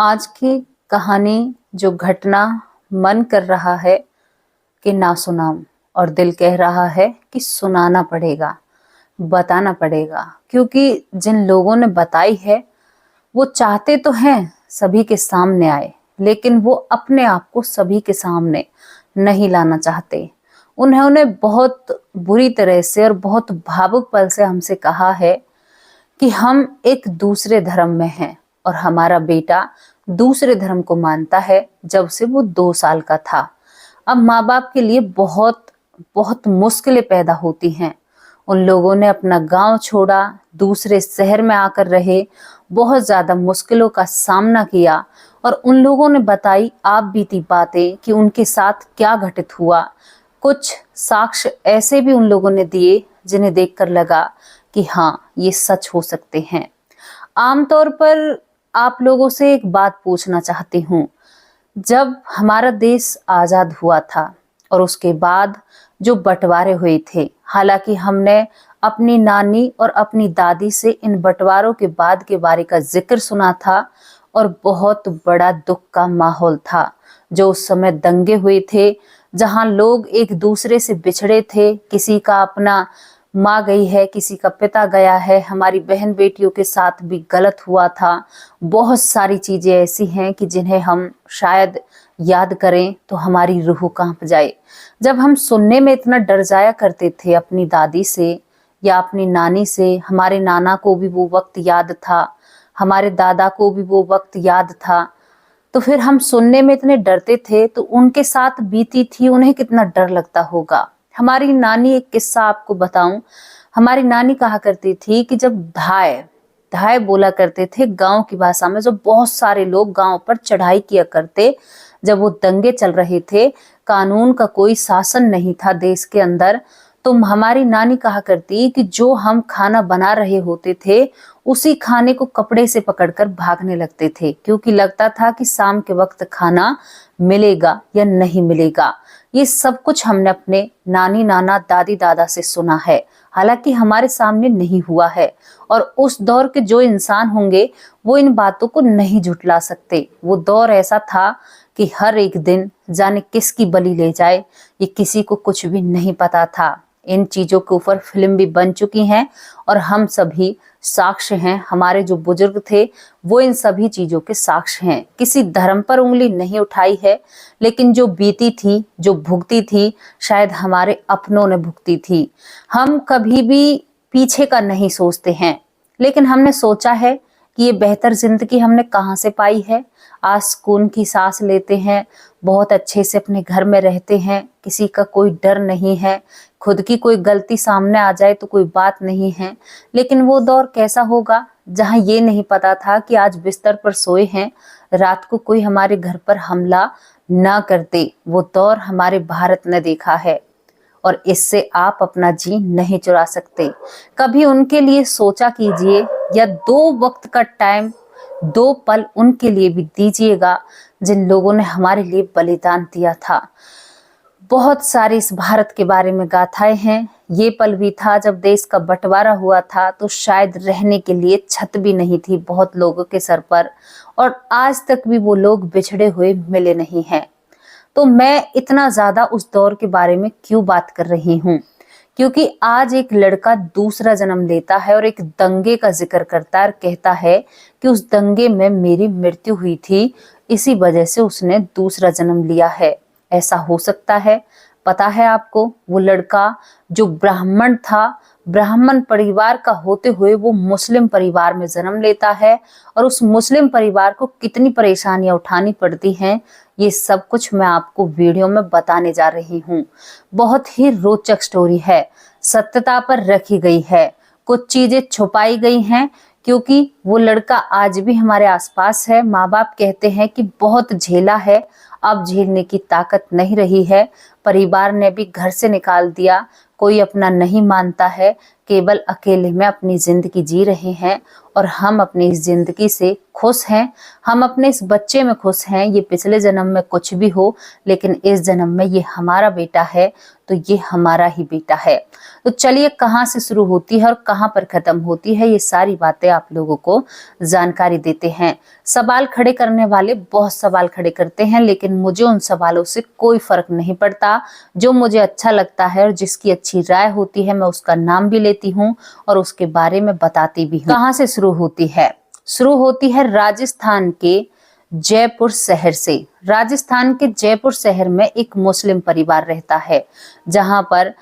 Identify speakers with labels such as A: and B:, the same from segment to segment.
A: आज की कहानी जो घटना मन कर रहा है कि ना सुनाऊं और दिल कह रहा है कि सुनाना पड़ेगा, बताना पड़ेगा, क्योंकि जिन लोगों ने बताई है वो चाहते तो हैं सभी के सामने आए, लेकिन वो अपने आप को सभी के सामने नहीं लाना चाहते। उन्होंने बहुत बुरी तरह से और बहुत भावुक पल से हमसे कहा है कि हम एक दूसरे धर्म में हैं और हमारा बेटा दूसरे धर्म को मानता है जब से वो 2 साल का था। अब माँ बाप के लिए बहुत बहुत मुश्किलें पैदा होती हैं। उन लोगों ने अपना गांव छोड़ा, दूसरे शहर में आकर रहे, बहुत ज्यादा मुश्किलों का सामना किया और उन लोगों ने बताई आप बीती बातें कि उनके साथ क्या घटित हुआ। कुछ साक्ष्य ऐसे भी उन लोगों ने दिए जिन्हें देखकर लगा कि हाँ, ये सच हो सकते हैं। आमतौर पर आप लोगों से एक बात पूछना चाहती हूँ। जब हमारा देश आजाद हुआ था और उसके बाद जो बंटवारे हुए थे, हालांकि हमने अपनी नानी और अपनी दादी से इन बंटवारों के बाद के बारे का जिक्र सुना था और बहुत बड़ा दुख का माहौल था। जो उस समय दंगे हुए थे, जहां लोग एक दूसरे से बिछड़े थे, किसी का अपना माँ गई है, किसी का पिता गया है, हमारी बहन बेटियों के साथ भी गलत हुआ था। बहुत सारी चीजें ऐसी हैं कि जिन्हें हम शायद याद करें तो हमारी रूह कांप जाए। जब हम सुनने में इतना डर जाया करते थे अपनी दादी से या अपनी नानी से, हमारे नाना को भी वो वक्त याद था, हमारे दादा को भी वो वक्त याद था, तो फिर हम सुनने में इतने डरते थे तो उनके साथ बीती थी, उन्हें कितना डर लगता होगा। हमारी नानी, एक किस्सा आपको बताऊं, हमारी नानी कहा करती थी कि जब धाय धाय बोला करते थे गांव की भाषा में, जो बहुत सारे लोग गांव पर चढ़ाई किया करते, जब वो दंगे चल रहे थे, कानून का कोई शासन नहीं था देश के अंदर, तो हमारी नानी कहा करती कि जो हम खाना बना रहे होते थे उसी खाने को कपड़े से पकड़कर भागने लगते थे, क्योंकि लगता था कि शाम के वक्त खाना मिलेगा या नहीं मिलेगा। ये सब कुछ हमने अपने नानी नाना दादी दादा से सुना है, हालांकि हमारे सामने नहीं हुआ है। और उस दौर के जो इंसान होंगे वो इन बातों को नहीं झुठला सकते। वो दौर ऐसा था कि हर एक दिन जाने किसकी बलि ले जाए, ये किसी को कुछ भी नहीं पता था। इन चीजों के ऊपर फिल्म भी बन चुकी हैं और हम सभी साक्ष्य हैं। हमारे जो बुजुर्ग थे वो इन सभी चीजों के साक्ष्य हैं। किसी धर्म पर उंगली नहीं उठाई है, लेकिन जो बीती थी, जो भुगती थी, शायद हमारे अपनों ने भुगती थी। हम कभी भी पीछे का नहीं सोचते हैं, लेकिन हमने सोचा है कि ये बेहतर जिंदगी हमने कहाँ से पाई है। आज सुकून की सांस लेते हैं, बहुत अच्छे से अपने घर में रहते हैं, किसी का कोई डर नहीं है, खुद की कोई गलती सामने आ जाए तो कोई बात नहीं है। लेकिन वो दौर कैसा होगा जहां ये नहीं पता था कि आज बिस्तर पर सोए हैं, रात को कोई हमारे घर पर हमला ना करते। वो दौर हमारे भारत ने देखा है और इससे आप अपना जी नहीं चुरा सकते। कभी उनके लिए सोचा कीजिए, या 2 वक्त का टाइम, 2 पल उनके लिए भी दीजिएगा जिन लोगों ने हमारे लिए बलिदान दिया था। बहुत सारी इस भारत के बारे में गाथाएं हैं। ये पल भी था जब देश का बंटवारा हुआ था, तो शायद रहने के लिए छत भी नहीं थी बहुत लोगों के सर पर, और आज तक भी वो लोग बिछड़े हुए मिले नहीं हैं। तो मैं इतना ज्यादा उस दौर के बारे में क्यों बात कर रही हूँ? क्योंकि आज एक लड़का दूसरा जन्म लेता है और एक दंगे का जिक्र करता है और कहता है कि उस दंगे में मेरी मृत्यु हुई थी, इसी वजह से उसने दूसरा जन्म लिया है। ऐसा हो सकता है? पता है आपको, वो लड़का जो ब्राह्मण था, ब्राह्मण परिवार का होते हुए वो मुस्लिम परिवार में जन्म लेता है, और उस मुस्लिम परिवार को कितनी परेशानियां उठानी पड़ती हैं, ये सब कुछ मैं आपको वीडियो में बताने जा रही हूँ। बहुत ही रोचक स्टोरी है, सत्यता पर रखी गई है, कुछ चीजें छुपाई गई हैं, क्योंकि वो लड़का आज भी हमारे आसपास है। माँ बाप कहते हैं कि बहुत झेला है, अब झेलने की ताकत नहीं रही है, परिवार ने भी घर से निकाल दिया, कोई अपना नहीं मानता है, केवल अकेले में अपनी जिंदगी जी रहे हैं और हम अपनी जिंदगी से खुश हैं। हम अपने इस बच्चे में खुश हैं, ये पिछले जन्म में कुछ भी हो लेकिन इस जन्म में ये हमारा बेटा है तो ये हमारा ही बेटा है। तो चलिए कहाँ से शुरू होती है और कहाँ पर खत्म होती है, ये सारी बातें आप लोगों को जानकारी देते हैं। सवाल खड़े करने वाले बहुत सवाल खड़े करते हैं, लेकिन मुझे उन सवालों से कोई फर्क नहीं पड़ता। जो मुझे अच्छा लगता है और जिसकी अच्छी राय होती है मैं उसका नाम भी लेती हूँ और उसके बारे में बताती भी हूँ। कहाँ से शुरू होती है? शुरू होती है राजस्थान के जयपुर शहर से। राजस्थान के जयपुर शहर में एक मुस्लिम परिवार रहता है, जहां पर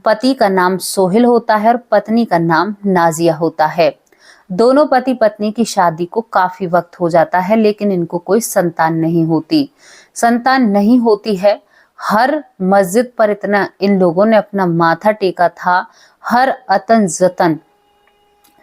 A: पति का नाम सोहेल होता है और पत्नी का नाम नाजिया होता है। दोनों पति पत्नी की शादी को काफी वक्त हो जाता है, लेकिन इनको कोई संतान नहीं होती। संतान नहीं होती है। हर मस्जिद पर इतना इन लोगों ने अपना माथा टेका था, हर अतन जतन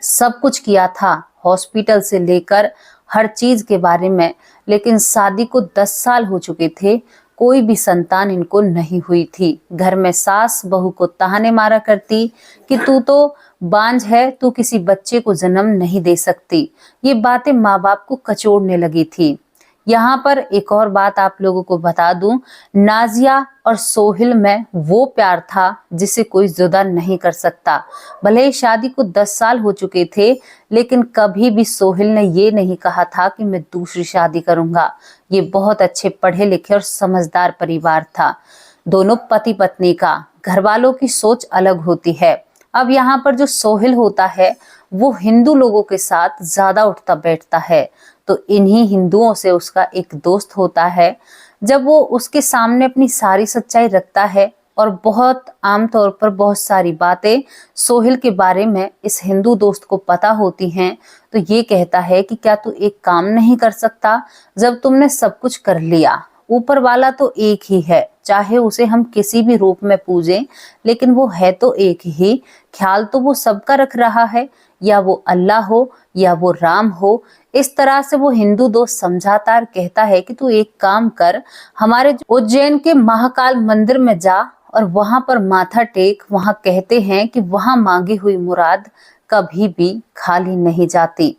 A: सब कुछ किया था, हॉस्पिटल से लेकर हर चीज के बारे में, लेकिन शादी को 10 साल हो चुके थे, कोई भी संतान इनको नहीं हुई थी। घर में सास बहू को ताने मारा करती कि तू तो बांझ है, तू किसी बच्चे को जन्म नहीं दे सकती। ये बातें माँ बाप को कचोड़ने लगी थी। यहाँ पर एक और बात आप लोगों को बता दूं, नाजिया और सोहिल में वो प्यार था जिसे कोई जुदा नहीं कर सकता। भले ही शादी को 10 साल हो चुके थे, लेकिन कभी भी सोहिल ने ये नहीं कहा था कि मैं दूसरी शादी करूंगा। ये बहुत अच्छे पढ़े लिखे और समझदार परिवार था। दोनों पति पत्नी का। घर वालों की सोच अलग होती है। अब यहाँ पर जो सोहिल होता है वो हिंदू लोगों के साथ ज्यादा उठता बैठता है, तो इन्हीं हिंदुओं से उसका एक दोस्त होता है। जब वो उसके सामने अपनी सारी सच्चाई रखता है और बहुत आमतौर पर बहुत सारी बातें सोहिल के बारे में इस हिंदू दोस्त को पता होती हैं, तो ये कहता है कि क्या तू एक काम नहीं कर सकता? जब तुमने सब कुछ कर लिया, ऊपर वाला तो एक ही है, चाहे उसे हम किसी भी रूप में पूजें, लेकिन वो है तो एक ही। ख्याल तो वो सबका रख रहा है, या वो अल्लाह हो या वो राम हो। इस तरह से वो हिंदू दोस्त समझाता और कहता है कि तू एक काम कर, हमारे उज्जैन के महाकाल मंदिर में जा और वहां पर माथा टेक। वहां कहते हैं कि वहां मांगी हुई मुराद कभी भी खाली नहीं जाती।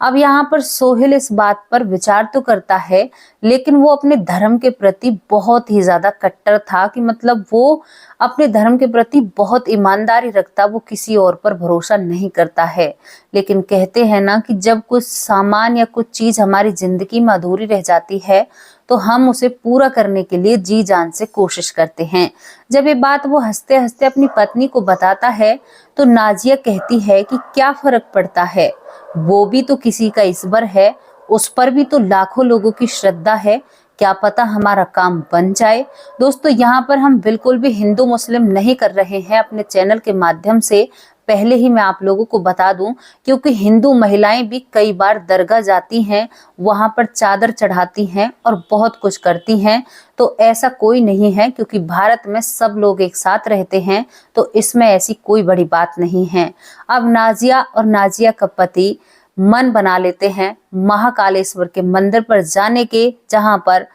A: अब यहाँ पर सोहेल इस बात पर विचार तो करता है, लेकिन वो अपने धर्म के प्रति बहुत ही ज्यादा कट्टर था, कि मतलब वो अपने धर्म के प्रति बहुत ईमानदारी रखता, वो किसी और पर भरोसा नहीं करता है। लेकिन कहते हैं ना कि जब कुछ सामान या कुछ चीज हमारी जिंदगी में अधूरी रह जाती है तो हम उसे पूरा करने के लिए जी जान से कोशिश करते हैं। जब ये बात वो हंसते हंसते अपनी पत्नी को बताता है तो नाजिया कहती है कि क्या फर्क पड़ता है, वो भी तो किसी का ईश्वर है, उस पर भी तो लाखों लोगों की श्रद्धा है, क्या पता हमारा काम बन जाए। दोस्तों यहाँ पर हम बिल्कुल भी हिंदू मुस्लिम नहीं कर रहे हैं अपने चैनल के माध्यम से, पहले ही मैं आप लोगों को बता दूं, क्योंकि हिंदू महिलाएं भी कई बार दरगाह जाती हैं, वहां पर चादर चढ़ाती हैं और बहुत कुछ करती हैं। तो ऐसा कोई नहीं है, क्योंकि भारत में सब लोग एक साथ रहते हैं, तो इसमें ऐसी कोई बड़ी बात नहीं है। अब नाजिया और नाजिया का पति मन बना लेते हैं महाकालेश्वर के मंदिर पर जाने के, जहां पर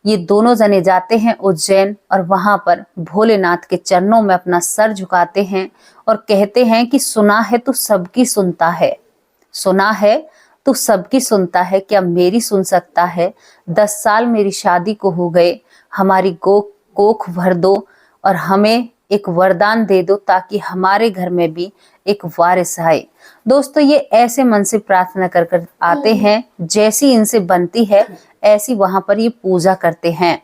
A: ये दोनों जने जाते हैं उज्जैन, और वहां पर भोलेनाथ के चरणों में अपना सर झुकाते हैं और कहते हैं कि सुना है तू सबकी सुनता है, सुना है तू सबकी सुनता है, क्या मेरी सुन सकता है? 10 साल मेरी शादी को हो गए, हमारी कोख भर दो और हमें एक वरदान दे दो, ताकि हमारे घर में भी एक वारिस आए। दोस्तों ये ऐसे मन से प्रार्थना कर कर आते हैं, जैसी इनसे बनती है ऐसी वहां पर ये पूजा करते हैं।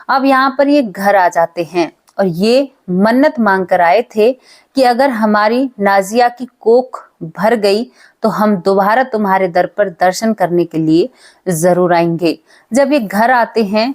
A: अब यहाँ पर ये घर आ जाते हैं और ये मन्नत मांग कर आए थे कि अगर हमारी नाजिया की कोख भर गई तो हम दोबारा तुम्हारे दर पर दर्शन करने के लिए जरूर आएंगे। जब ये घर आते हैं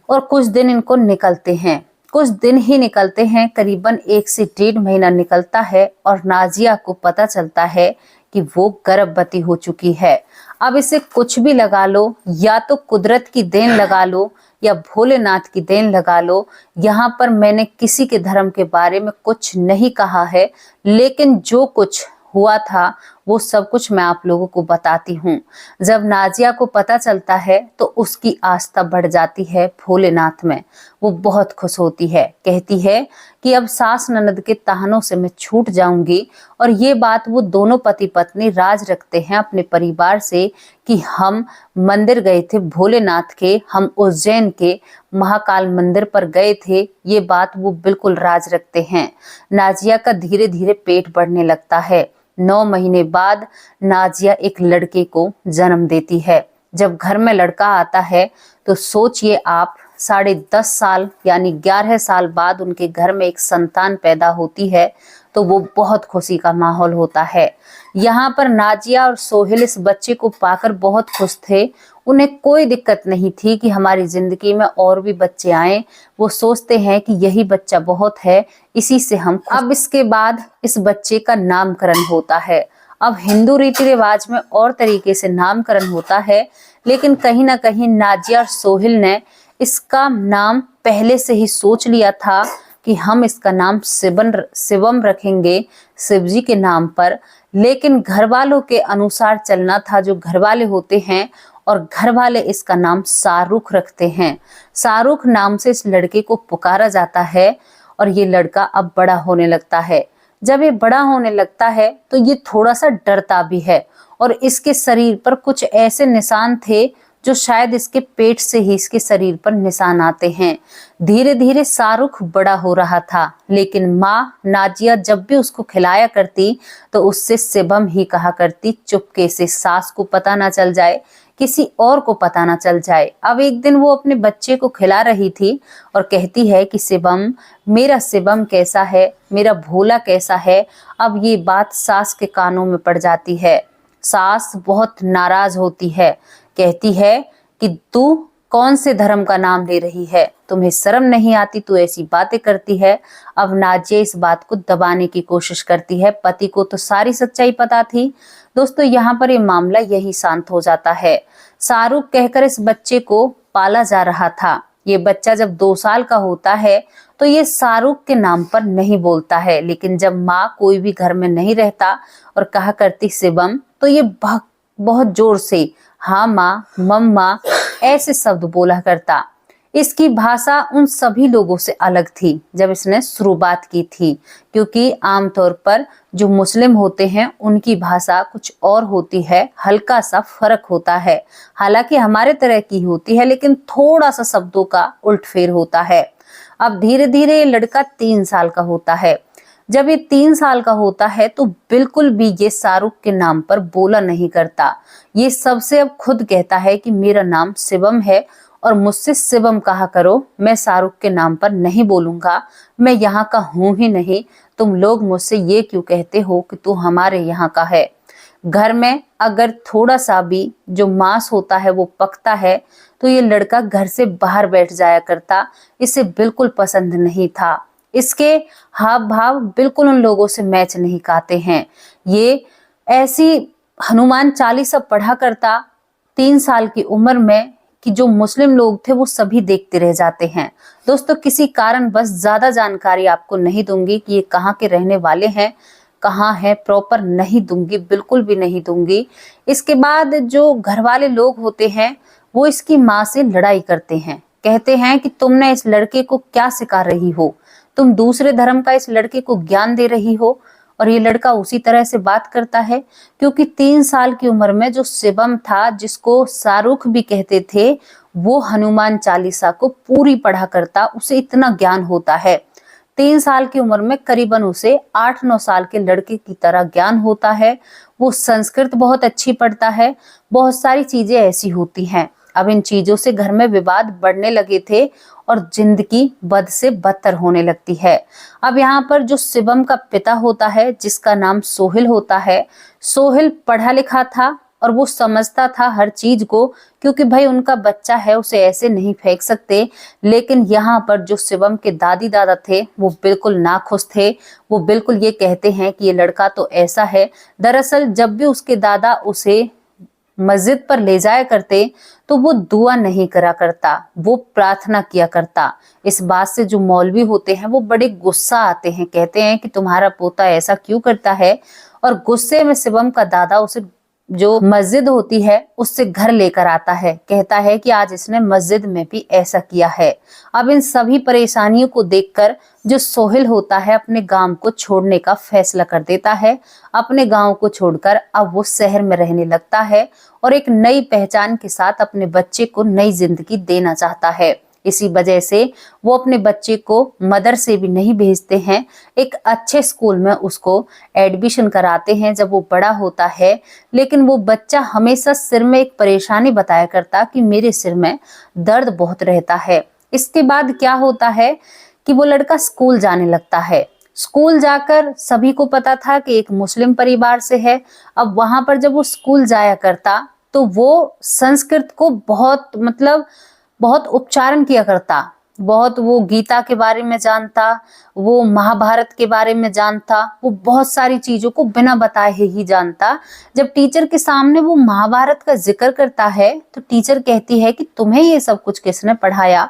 A: और कुछ दिन इनको निकलते हैं, कुछ दिन ही निकलते हैं, करीबन 1 से 1.5 महीना निकलता है और नाजिया को पता चलता है कि वो गर्भवती हो चुकी है। अब इसे कुछ भी लगा लो, या तो कुदरत की देन लगा लो या भोलेनाथ की देन लगा लो। यहाँ पर मैंने किसी के धर्म के बारे में कुछ नहीं कहा है, लेकिन जो कुछ हुआ था वो सब कुछ मैं आप लोगों को बताती हूँ। जब नाजिया को पता चलता है तो उसकी आस्था बढ़ जाती है भोलेनाथ में। वो बहुत खुश होती है, कहती है कि अब सास ननद के ताहनों से मैं छूट जाऊंगी। और ये बात वो दोनों पति पत्नी राज रखते हैं अपने परिवार से कि हम मंदिर गए थे भोलेनाथ के, हम उज्जैन के महाकाल मंदिर पर गए थे। ये बात वो बिल्कुल राज रखते हैं। नाजिया का धीरे धीरे पेट बढ़ने लगता है। 9 महीने बाद नाजिया एक लड़के को जन्म देती है। जब घर में लड़का आता है तो सोचिए आप, 10.5 साल यानी 11 साल बाद उनके घर में एक संतान पैदा होती है तो वो बहुत खुशी का माहौल होता है। यहाँ पर नाजिया और सोहेल इस बच्चे को पाकर बहुत खुश थे। उन्हें कोई दिक्कत नहीं थी कि हमारी जिंदगी में और भी बच्चे आए। वो सोचते हैं कि यही बच्चा बहुत है, इसी से हम। अब इसके बाद इस बच्चे का नामकरण होता है। अब हिंदू रीति रिवाज में और तरीके से नामकरण होता है, लेकिन कहीं ना कहीं नाजिया और सोहेल ने इसका नाम पहले से ही सोच लिया था कि हम इसका नाम शिवम रखेंगे, शिव जी के नाम पर। लेकिन घर वालों के अनुसार चलना था, जो घर वाले होते हैं, और घर वाले इसका नाम शाहरुख रखते हैं। शाहरुख नाम से इस लड़के को पुकारा जाता है। और ये लड़का अब बड़ा होने लगता है। जब ये बड़ा होने लगता है तो ये थोड़ा सा डरता भी है, और इसके शरीर पर कुछ ऐसे निशान थे जो शायद इसके पेट से ही इसके शरीर पर निशान आते हैं। धीरे धीरे शाहरुख बड़ा हो रहा था, लेकिन माँ नाजिया जब भी उसको खिलाया करती तो उससे शिवम ही कहा करती, चुपके से, सास को पता ना चल जाए, किसी और को पता ना चल जाए। अब एक दिन वो अपने बच्चे को खिला रही थी और कहती है कि शिवम, मेरा शिवम कैसा है, मेरा भोला कैसा है। अब ये बात सास के कानों में पड़ जाती है। सास बहुत नाराज होती है, कहती है कि तू कौन से धर्म का नाम ले रही है, तुम्हें शर्म नहीं आती, तू ऐसी बातें करती है। अब नाजिया इस बात को दबाने की कोशिश करती है। पति को तो सारी सच्चाई पता थी। दोस्तों, यहाँ पर ये मामला यही शांत हो जाता है। शाहरुख कहकर इस बच्चे को पाला जा रहा था। ये बच्चा जब 2 साल का होता है तो ये शाहरुख के नाम पर नहीं बोलता है, लेकिन जब माँ कोई भी घर में नहीं रहता और कहा करती शिवम, तो ये बहुत जोर से हाँ माँ, मम्मा ऐसे शब्द बोला करता। इसकी भाषा उन सभी लोगों से अलग थी जब इसने शुरुआत की थी, क्योंकि आमतौर पर जो मुस्लिम होते हैं उनकी भाषा कुछ और होती है, हल्का सा फर्क होता है। हालांकि हमारे तरह की होती है, लेकिन थोड़ा सा शब्दों का उल्टफेर होता है। अब धीरे धीरे ये लड़का 3 साल का होता है। जब ये 3 साल का होता है तो बिल्कुल भी ये शाहरुख के नाम पर बोला नहीं करता। ये सबसे अब खुद कहता है कि मेरा नाम शिवम है और मुझसे शिवम कहा करो, मैं शाहरुख के नाम पर नहीं बोलूंगा, मैं यहाँ का हूं ही नहीं। तुम लोग मुझसे ये क्यों कहते हो कि तू हमारे यहाँ का है। घर में अगर थोड़ा सा भी जो मांस होता है वो पकता है तो ये लड़का घर से बाहर बैठ जाया करता। इसे बिल्कुल पसंद नहीं था। इसके हाव भाव बिल्कुल उन लोगों से मैच नहीं खाते हैं। ये ऐसी हनुमान चालीसा पढ़ा करता 3 साल की उम्र में कि जो मुस्लिम लोग थे वो सभी देखते रह जाते हैं। दोस्तों, किसी कारण बस ज्यादा जानकारी आपको नहीं दूंगी कि ये कहाँ के रहने वाले हैं, कहाँ है प्रॉपर, नहीं दूंगी, बिल्कुल भी नहीं दूंगी। इसके बाद जो घर वाले लोग होते हैं वो इसकी माँ से लड़ाई करते हैं, कहते हैं कि तुमने इस लड़के को क्या सिखा रही हो, तुम दूसरे धर्म का इस लड़के को ज्ञान दे रही हो। और ये लड़का उसी तरह से बात करता है, क्योंकि 3 साल की उम्र में जो शिवम था, जिसको शाहरुख भी कहते थे, वो हनुमान चालीसा को पूरी पढ़ा करता। उसे इतना ज्ञान होता है। 3 साल की उम्र में करीबन उसे 8-9 साल के लड़के की तरह ज्ञान होता है। वो संस्कृत बहुत अच्छी पढ़ता है। बहुत सारी चीजें ऐसी होती हैं। अब इन चीजों से घर में विवाद बढ़ने लगे थे और जिंदगी बद से बदतर होने लगती है। अब यहाँ पर जो शिवम का पिता होता है, जिसका नाम सोहेल होता है, सोहेल पढ़ा लिखा था और वो समझता था हर चीज को, क्योंकि भाई उनका बच्चा है, उसे ऐसे नहीं फेंक सकते। लेकिन यहाँ पर जो शिवम के दादी दादा थे वो बिल्कुल नाखुश थे। वो बिल्कुल ये कहते हैं कि ये लड़का तो ऐसा है। दरअसल जब भी उसके दादा उसे मस्जिद पर ले जाया करते तो वो दुआ नहीं करा करता, वो प्रार्थना किया करता। इस बात से जो मौलवी होते हैं वो बड़े गुस्सा आते हैं, कहते हैं कि तुम्हारा पोता ऐसा क्यों करता है। और गुस्से में शिवम का दादा उसे जो मस्जिद होती है उससे घर लेकर आता है। कहता है कि आज इसने मस्जिद में भी ऐसा किया है। अब इन सभी परेशानियों को देखकर जो सोहेल होता है अपने गांव को छोड़ने का फैसला कर देता है। अपने गांव को छोड़कर अब वो शहर में रहने लगता है और एक नई पहचान के साथ अपने बच्चे को नई जिंदगी देना चाहता है। इसी वजह से वो अपने बच्चे को मदरसे भी नहीं भेजते हैं, एक अच्छे स्कूल में उसको एडमिशन कराते हैं जब वो बड़ा होता है। लेकिन वो बच्चा हमेशा सिर में एक परेशानी बताया करता कि मेरे सिर में दर्द बहुत रहता है। इसके बाद क्या होता है कि वो लड़का स्कूल जाने लगता है। स्कूल जाकर सभी को पता था कि एक मुस्लिम परिवार से है। अब वहां पर जब वो स्कूल जाया करता तो वो संस्कृत को बहुत उच्चारण किया करता, बहुत वो गीता के बारे में जानता, वो महाभारत के बारे में जानता, वो बहुत सारी चीजों को बिना बताए ही जानता। जब टीचर के सामने वो महाभारत का जिक्र करता है तो टीचर कहती है कि तुम्हें ये सब कुछ किसने पढ़ाया।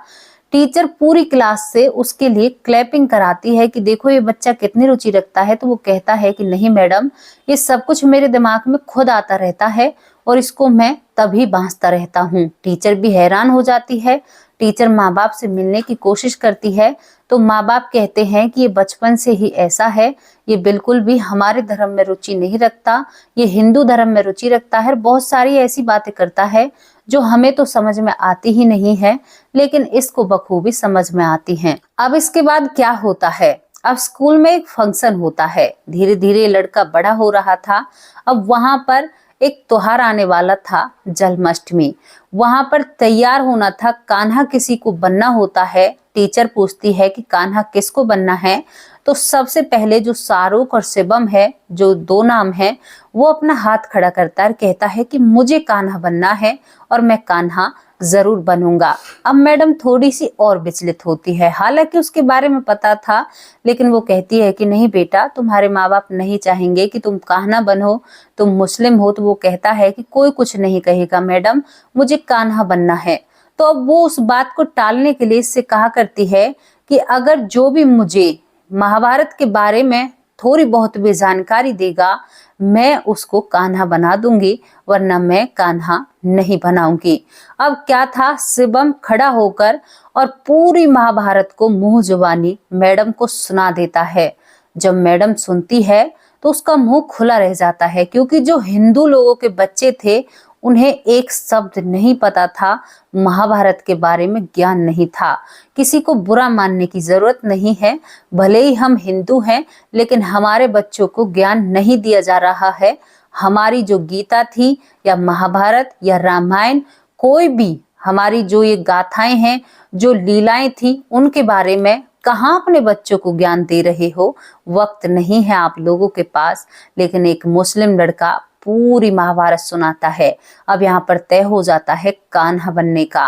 A: टीचर पूरी क्लास से उसके लिए क्लैपिंग कराती है कि देखो ये बच्चा कितनी रुचि रखता है। तो वो कहता है कि नहीं मैडम, ये सब कुछ मेरे दिमाग में खुद आता रहता है और इसको मैं तभी बांसता रहता हूँ। टीचर भी हैरान हो जाती है। टीचर माँ बाप से मिलने की कोशिश करती है तो माँ बाप कहते हैं कि ये बचपन से ही ऐसा है, ये बिल्कुल भी हमारे धर्म में रुचि नहीं रखता, ये हिंदू धर्म में रुचि रखता है। बहुत सारी ऐसी बातें करता है जो हमें तो समझ में आती ही नहीं है, लेकिन इसको बखूबी समझ में आती हैं। अब इसके बाद क्या होता है, अब स्कूल में एक फंक्शन होता है। धीरे धीरे लड़का बड़ा हो रहा था। अब वहां पर एक त्योहार आने वाला था, जन्माष्टमी। वहां पर तैयार होना था, कान्हा किसी को बनना होता है। टीचर पूछती है कि कान्हा किसको बनना है। तो सबसे पहले जो शाहरुख और शिवम है, जो दो नाम है, वो अपना हाथ खड़ा करता है और कहता है कि मुझे कान्हा बनना है और मैं कान्हा जरूर बनूंगा। अब मैडम थोड़ी सी और विचलित होती है, हालांकि उसके बारे में पता था, लेकिन वो कहती है कि नहीं बेटा, तुम्हारे माँ बाप नहीं चाहेंगे कि तुम कान्हा बनो, तुम मुस्लिम हो। तो वो कहता है कि कोई कुछ नहीं कहेगा मैडम, मुझे कान्हा बनना है। तो अब वो उस बात को टालने के लिए इससे कहा करती है कि अगर जो भी मुझे महाभारत के बारे में थोड़ी बहुत भी जानकारी देगा, मैं उसको कान्हा बना दूंगी, वरना मैं कान्हा नहीं बनाऊंगी। अब क्या था, शिवम खड़ा होकर और पूरी महाभारत को मुंह जुबानी मैडम को सुना देता है। जब मैडम सुनती है तो उसका मुंह खुला रह जाता है, क्योंकि जो हिंदू लोगों के बच्चे थे उन्हें एक शब्द नहीं पता था, महाभारत के बारे में ज्ञान नहीं था। किसी को बुरा मानने की जरूरत नहीं है, भले ही हम हिंदू हैं, लेकिन हमारे बच्चों को ज्ञान नहीं दिया जा रहा है। हमारी जो गीता थी या महाभारत या रामायण, कोई भी हमारी जो ये गाथाएं हैं, जो लीलाएं थी, उनके बारे में कहाँ अपने बच्चों को ज्ञान दे रहे हो। वक्त नहीं है आप लोगों के पास। लेकिन एक मुस्लिम लड़का पूरी महाभारत सुनाता है। अब यहाँ पर तय हो जाता है कान्हा बनने का।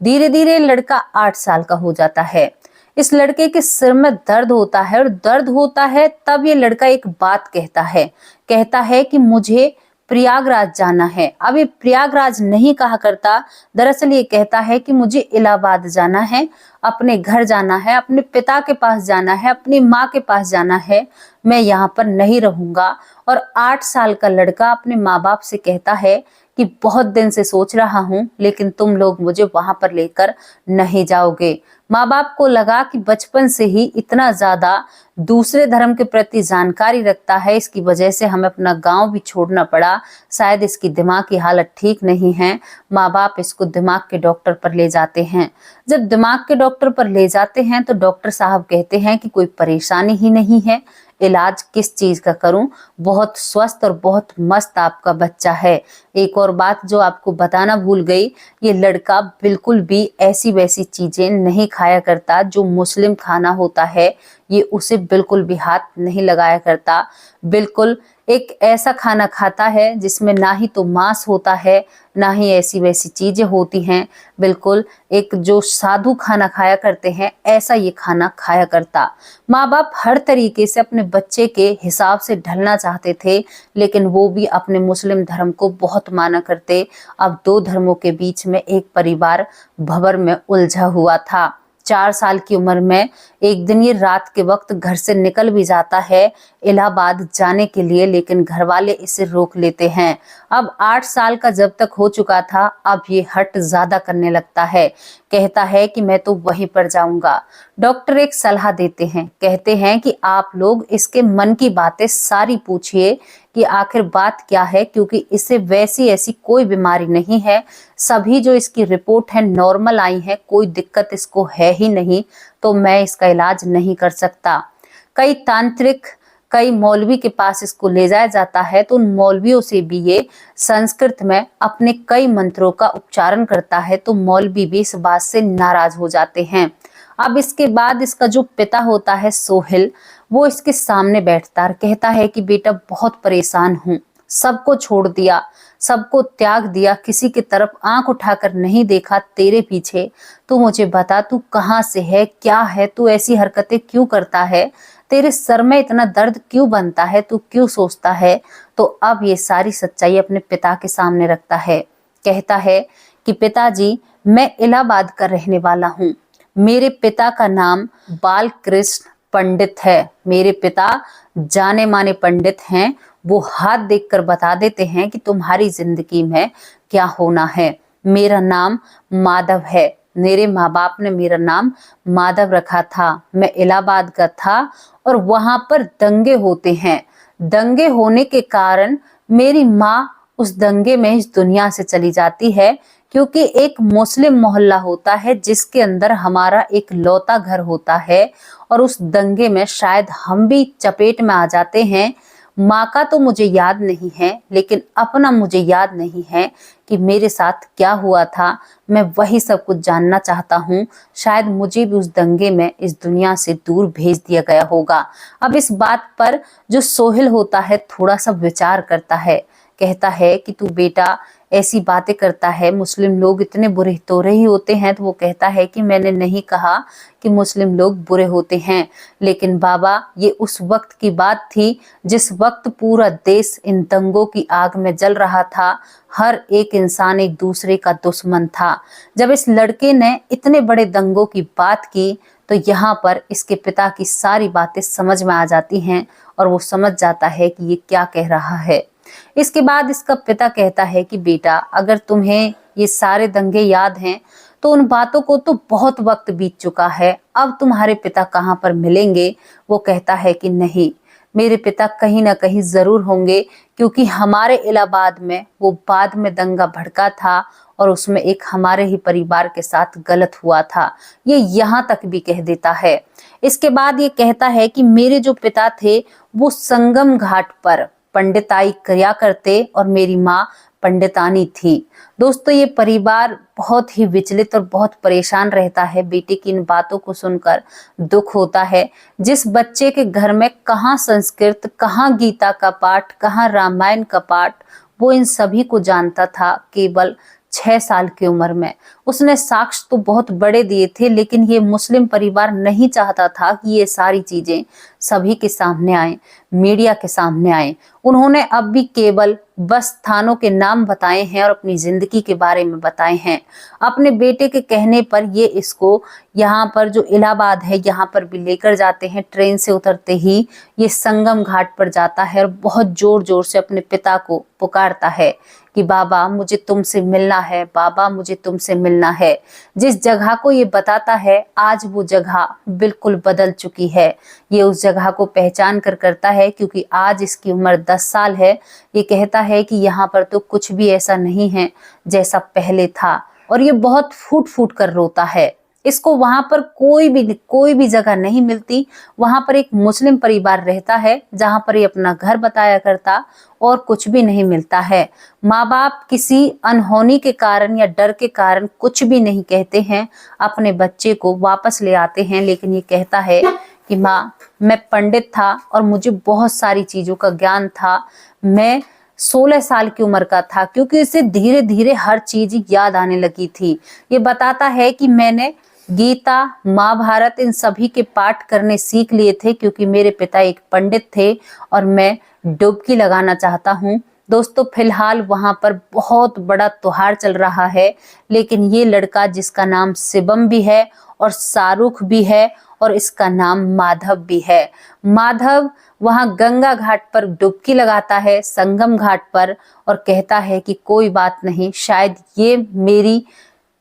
A: धीरे धीरे लड़का 8 साल का हो जाता है। इस लड़के के सिर में दर्द होता है और दर्द होता है तब ये लड़का एक बात कहता है कि मुझे प्रयागराज जाना है। अब ये प्रयागराज नहीं कहा करता, दरअसल ये कहता है कि मुझे इलाहाबाद जाना है, अपने घर जाना है, अपने पिता के पास जाना है, अपनी माँ के पास जाना है, मैं यहाँ पर नहीं रहूंगा। और 8 साल का लड़का अपने माँ बाप से कहता है कि बहुत दिन से सोच रहा हूँ, लेकिन तुम लोग मुझे वहां पर लेकर नहीं जाओगे। माँ बाप को लगा कि बचपन से ही इतना ज्यादा दूसरे धर्म के प्रति जानकारी रखता है, इसकी वजह से हमें अपना गांव भी छोड़ना पड़ा, शायद इसकी दिमाग की हालत ठीक नहीं है। माँ बाप इसको दिमाग के डॉक्टर पर ले जाते हैं। जब दिमाग के डॉक्टर पर ले जाते हैं तो डॉक्टर साहब कहते हैं कि कोई परेशानी ही नहीं है, इलाज किस चीज का करूं, बहुत स्वस्थ और बहुत मस्त आपका बच्चा है। एक और बात जो आपको बताना भूल गई, ये लड़का बिल्कुल भी ऐसी वैसी चीजें नहीं खाया करता जो मुस्लिम खाना होता है, ये उसे बिल्कुल भी हाथ नहीं लगाया करता। बिल्कुल एक ऐसा खाना खाता है जिसमें ना ही तो मांस होता है, ना ही ऐसी वैसी चीजें होती हैं। बिल्कुल एक जो साधु खाना खाया करते हैं, ऐसा ये खाना खाया करता। माँ बाप हर तरीके से अपने बच्चे के हिसाब से ढलना चाहते थे, लेकिन वो भी अपने मुस्लिम धर्म को बहुत माना करते। अब 2 धर्मों के बीच में एक परिवार भंवर में उलझा हुआ था। 4 साल की उम्र में एक दिन ये रात के वक्त घर से निकल भी जाता है इलाहाबाद जाने के लिए, लेकिन घर वाले इसे रोक लेते हैं। अब 8 साल का जब तक हो चुका था, अब ये हट ज्यादा करने लगता है। कहता है कि मैं तो वहीं पर जाऊंगा। डॉक्टर एक सलाह देते हैं, कहते हैं कि आप लोग इसके मन की बातें सारी पूछिए कि आखिर बात क्या है, क्योंकि इसे वैसी ऐसी कोई बीमारी नहीं है। सभी जो इसकी रिपोर्ट है नॉर्मल आई है, कोई दिक्कत इसको है ही नहीं, तो मैं इसका इलाज नहीं कर सकता। कई तांत्रिक, कई मौलवी के पास इसको ले जाया जाता है, तो उन मौलवियों से भी ये संस्कृत में अपने कई मंत्रों का उच्चारण करता है, तो मौलवी भी इस बात से नाराज हो जाते हैं। अब इसके बाद इसका जो पिता होता है सोहेल, वो इसके सामने बैठता और कहता है कि बेटा बहुत परेशान हूँ, सबको छोड़ दिया, सबको त्याग दिया, किसी की तरफ आंख उठाकर नहीं देखा तेरे पीछे। तू मुझे बता, तू कहाँ से है, क्या है, तू ऐसी हरकतें क्यों करता है, तेरे सर में इतना दर्द क्यों बनता है, तू क्यों सोचता है। तो अब ये सारी सच्चाई अपने पिता के सामने रखता है। कहता है कि पिताजी, मैं इलाहाबाद का रहने वाला हूँ। मेरे पिता का नाम बालकृष्ण पंडित है। मेरे पिता जाने माने पंडित हैं। वो हाथ देखकर बता देते हैं कि तुम्हारी जिंदगी में क्या होना है। मेरा नाम माधव है। मेरे माँ बाप ने मेरा नाम माधव रखा था। मैं इलाहाबाद का था और वहां पर दंगे होते हैं। दंगे होने के कारण मेरी माँ उस दंगे में इस दुनिया से चली जाती है, क्योंकि एक मुस्लिम मोहल्ला होता है जिसके अंदर हमारा एक लौता घर होता है, और उस दंगे में शायद हम भी चपेट में आ जाते हैं। माँ का तो मुझे याद नहीं है, लेकिन अपना मुझे याद नहीं है कि मेरे साथ क्या हुआ था। मैं वही सब कुछ जानना चाहता हूँ। शायद मुझे भी उस दंगे में इस दुनिया से दूर भेज दिया गया होगा। अब इस बात पर जो सोहेल होता है थोड़ा सा विचार करता है। कहता है कि तू बेटा ऐसी बातें करता है, मुस्लिम लोग इतने बुरे तो ही होते हैं। तो वो कहता है कि मैंने नहीं कहा कि मुस्लिम लोग बुरे होते हैं, लेकिन बाबा ये उस वक्त की बात थी जिस वक्त पूरा देश इन दंगों की आग में जल रहा था। हर एक इंसान एक दूसरे का दुश्मन था। जब इस लड़के ने इतने बड़े दंगों की बात की, तो यहाँ पर इसके पिता की सारी बातें समझ में आ जाती हैं और वो समझ जाता है कि ये क्या कह रहा है। इसके बाद इसका पिता कहता है कि बेटा, अगर तुम्हें ये सारे दंगे याद हैं तो उन बातों को तो बहुत वक्त बीत चुका है। अब तुम्हारे पिता कहाँ पर मिलेंगे। वो कहता है कि नहीं, मेरे पिता कहीं ना कहीं जरूर होंगे, क्योंकि हमारे इलाहाबाद में वो बाद में दंगा भड़का था और उसमें एक हमारे ही परिवार के साथ गलत हुआ था। ये यहाँ तक भी कह देता है। इसके बाद ये कहता है कि मेरे जो पिता थे वो संगम घाट पर पंडिताई किया करते और मेरी माँ पंडितानी थी। दोस्तों, ये परिवार बहुत ही विचलित और बहुत परेशान रहता है। बेटे की इन बातों को सुनकर दुख होता है। जिस बच्चे के घर में कहाँ संस्कृत, कहाँ गीता का पाठ, कहाँ रामायण का पाठ, वो इन सभी को जानता था केवल 6 साल की उम्र में। उसने साक्ष्य तो बहुत बड़े दिए थे, लेकिन ये मुस्लिम परिवार नहीं चाहता था कि ये सारी चीजें सभी के सामने आए, मीडिया के सामने आए। उन्होंने अब भी केवल बस स्थानों के नाम बताए हैं और अपनी जिंदगी के बारे में बताए हैं। अपने बेटे के कहने पर ये इसको यहाँ पर जो इलाहाबाद है यहाँ पर भी लेकर जाते हैं। ट्रेन से उतरते ही ये संगम घाट पर जाता है और बहुत जोर जोर से अपने पिता को पुकारता है कि बाबा मुझे तुमसे मिलना है, बाबा मुझे तुमसे मिलना है। जिस जगह को ये बताता है आज वो जगह बिल्कुल बदल चुकी है। ये उस जगह को पहचान कर करता है, क्योंकि आज इसकी उम्र 10 साल है। ये कहता है कि यहाँ पर तो कुछ भी ऐसा नहीं है जैसा पहले था, और ये बहुत फूट फूट कर रोता है। इसको वहां पर कोई भी जगह नहीं मिलती। वहां पर एक मुस्लिम परिवार रहता है जहां पर ये अपना घर बताया करता, और कुछ भी नहीं मिलता है। माँ बाप किसी अनहोनी के कारण या डर के कारण कुछ भी नहीं कहते हैं, अपने बच्चे को वापस ले आते हैं। लेकिन ये कहता है कि माँ, मैं पंडित था और मुझे बहुत सारी चीजों का ज्ञान था। मैं 16 साल की उम्र का था, क्योंकि इसे धीरे धीरे हर चीज याद आने लगी थी। ये बताता है कि मैंने गीता, महाभारत इन सभी के पाठ करने सीख लिए थे, क्योंकि मेरे पिता एक पंडित थे और मैं डुबकी लगाना चाहता हूँ। दोस्तों, फिलहाल वहां पर बहुत बड़ा त्योहार चल रहा है, लेकिन ये लड़का जिसका नाम शिवम भी है और शाहरुख भी है और इसका नाम माधव भी है। माधव वहां गंगा घाट पर डुबकी लगाता है, संगम घाट पर, और कहता है कि कोई बात नहीं, शायद ये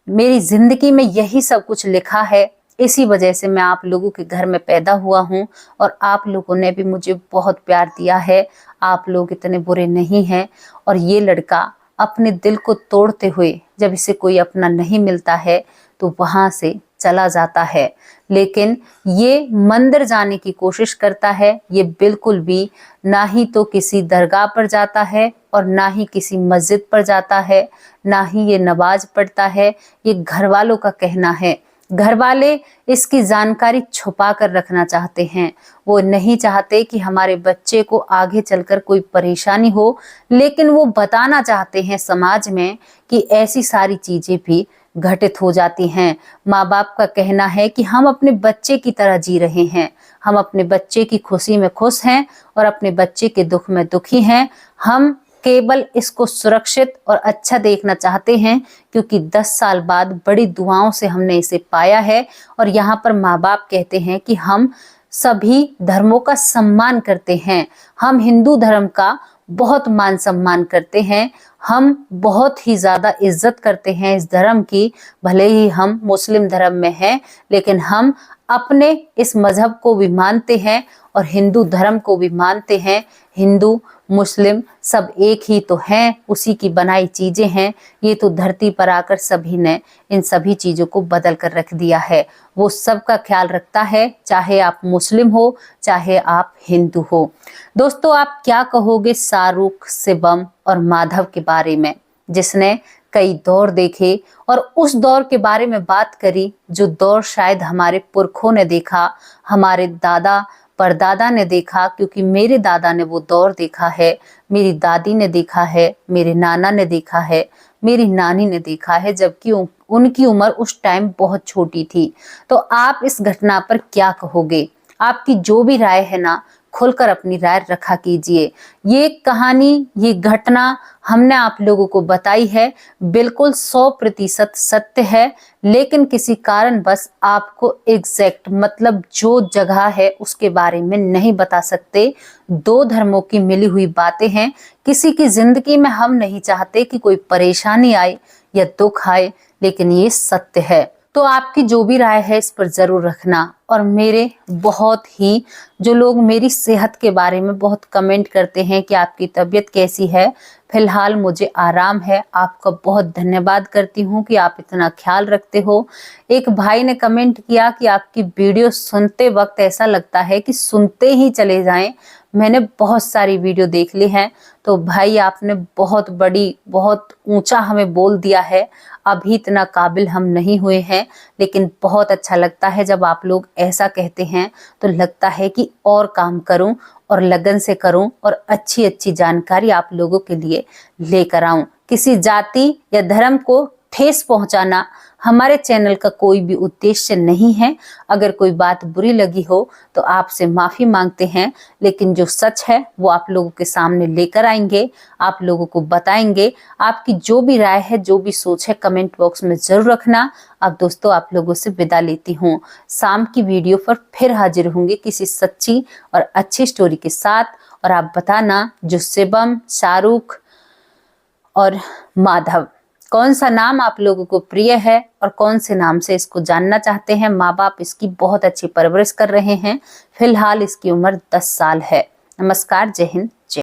A: मेरी जिंदगी में यही सब कुछ लिखा है, इसी वजह से मैं आप लोगों के घर में पैदा हुआ हूँ और आप लोगों ने भी मुझे बहुत प्यार दिया है, आप लोग इतने बुरे नहीं हैं। और ये लड़का अपने दिल को तोड़ते हुए जब इसे कोई अपना नहीं मिलता है तो वहां से चला जाता है, लेकिन ये मंदिर जाने की कोशिश करता है। ये बिल्कुल भी ना ही तो किसी दरगाह पर जाता है और ना ही किसी मस्जिद पर जाता है, ना ही ये नमाज पढ़ता है। ये घर वालों का कहना है, घर वाले इसकी जानकारी छुपा कर रखना चाहते हैं। वो नहीं चाहते कि हमारे बच्चे को आगे चलकर कोई परेशानी हो, लेकिन वो बताना चाहते हैं समाज में कि ऐसी सारी चीजें भी घटित हो जाती हैं। माँ बाप का कहना है कि हम अपने बच्चे की तरह जी रहे हैं, हम अपने बच्चे की खुशी में खुश हैं और अपने बच्चे के दुख में दुखी हैं। हम केवल इसको सुरक्षित और अच्छा देखना चाहते हैं, क्योंकि 10 साल बाद बड़ी दुआओं से हमने इसे पाया है। और यहाँ पर माँ बाप कहते हैं कि हम सभी धर्मों का सम्मान करते हैं, हम हिंदू धर्म का बहुत मान सम्मान करते हैं, हम बहुत ही ज्यादा इज्जत करते हैं इस धर्म की। भले ही हम मुस्लिम धर्म में हैं, लेकिन हम अपने इस मजहब को भी मानते हैं और हिंदू धर्म को भी मानते हैं। हिंदू मुस्लिम सब एक ही तो हैं, उसी की बनाई चीजें हैं। ये तो धरती पर आकर सभी ने इन सभी चीजों को बदल कर रख दिया है। वो सबका ख्याल रखता है, चाहे आप मुस्लिम हो चाहे आप हिंदू हो। दोस्तों, आप क्या कहोगे शाहरुख, शिवम और माधव के बारे में, जिसने कई दौर देखे और उस दौर के बारे में बात करी जो दौर शायद हमारे पुरखों ने देखा, हमारे दादा परदादा ने देखा, क्योंकि मेरे दादा ने वो दौर देखा है, मेरी दादी ने देखा है, मेरे नाना ने देखा है, मेरी नानी ने देखा है, जबकि उनकी उम्र उस टाइम बहुत छोटी थी। तो आप इस घटना पर क्या कहोगे? आपकी जो भी राय है ना, खुलकर अपनी राय रखा कीजिए। ये कहानी, ये घटना हमने आप लोगों को बताई है, बिल्कुल 100% सत्य है, लेकिन किसी कारण बस आपको एग्जैक्ट मतलब जो जगह है उसके बारे में नहीं बता सकते। दो धर्मों की मिली हुई बातें हैं, किसी की जिंदगी में हम नहीं चाहते कि कोई परेशानी आए या दुख आए, लेकिन ये सत्य है। तो आपकी जो भी राय है इस पर जरूर रखना। और मेरे बहुत ही जो लोग मेरी सेहत के बारे में बहुत कमेंट करते हैं कि आपकी तबीयत कैसी है, फिलहाल मुझे आराम है। आपका बहुत धन्यवाद करती हूँ कि आप इतना ख्याल रखते हो। एक भाई ने कमेंट किया कि आपकी वीडियो सुनते वक्त ऐसा लगता है कि सुनते ही चले जाएं। मैंने बहुत सारी वीडियो देख ली हैं। तो भाई, आपने बहुत ऊंचा हमें बोल दिया है। अभी इतना काबिल हम नहीं हुए हैं, लेकिन बहुत अच्छा लगता है जब आप लोग ऐसा कहते हैं। तो लगता है कि और काम करूं और लगन से करूं और अच्छी अच्छी जानकारी आप लोगों के लिए लेकर आऊं। किसी जाति या धर्म को ठेस पहुंचाना हमारे चैनल का कोई भी उद्देश्य नहीं है। अगर कोई बात बुरी लगी हो तो आपसे माफी मांगते हैं, लेकिन जो सच है वो आप लोगों के सामने लेकर आएंगे, आप लोगों को बताएंगे। आपकी जो भी राय है, जो भी सोच है, कमेंट बॉक्स में जरूर रखना। अब दोस्तों, आप लोगों से विदा लेती हूँ। शाम की वीडियो पर फिर हाजिर होंगे किसी सच्ची और अच्छी स्टोरी के साथ। और आप बताना, जो शिवम, शाहरुख और माधव, कौन सा नाम आप लोगों को प्रिय है और कौन से नाम से इसको जानना चाहते हैं। माँ बाप इसकी बहुत अच्छी परवरिश कर रहे हैं। फिलहाल इसकी उम्र 10 साल है। नमस्कार, जय हिंद।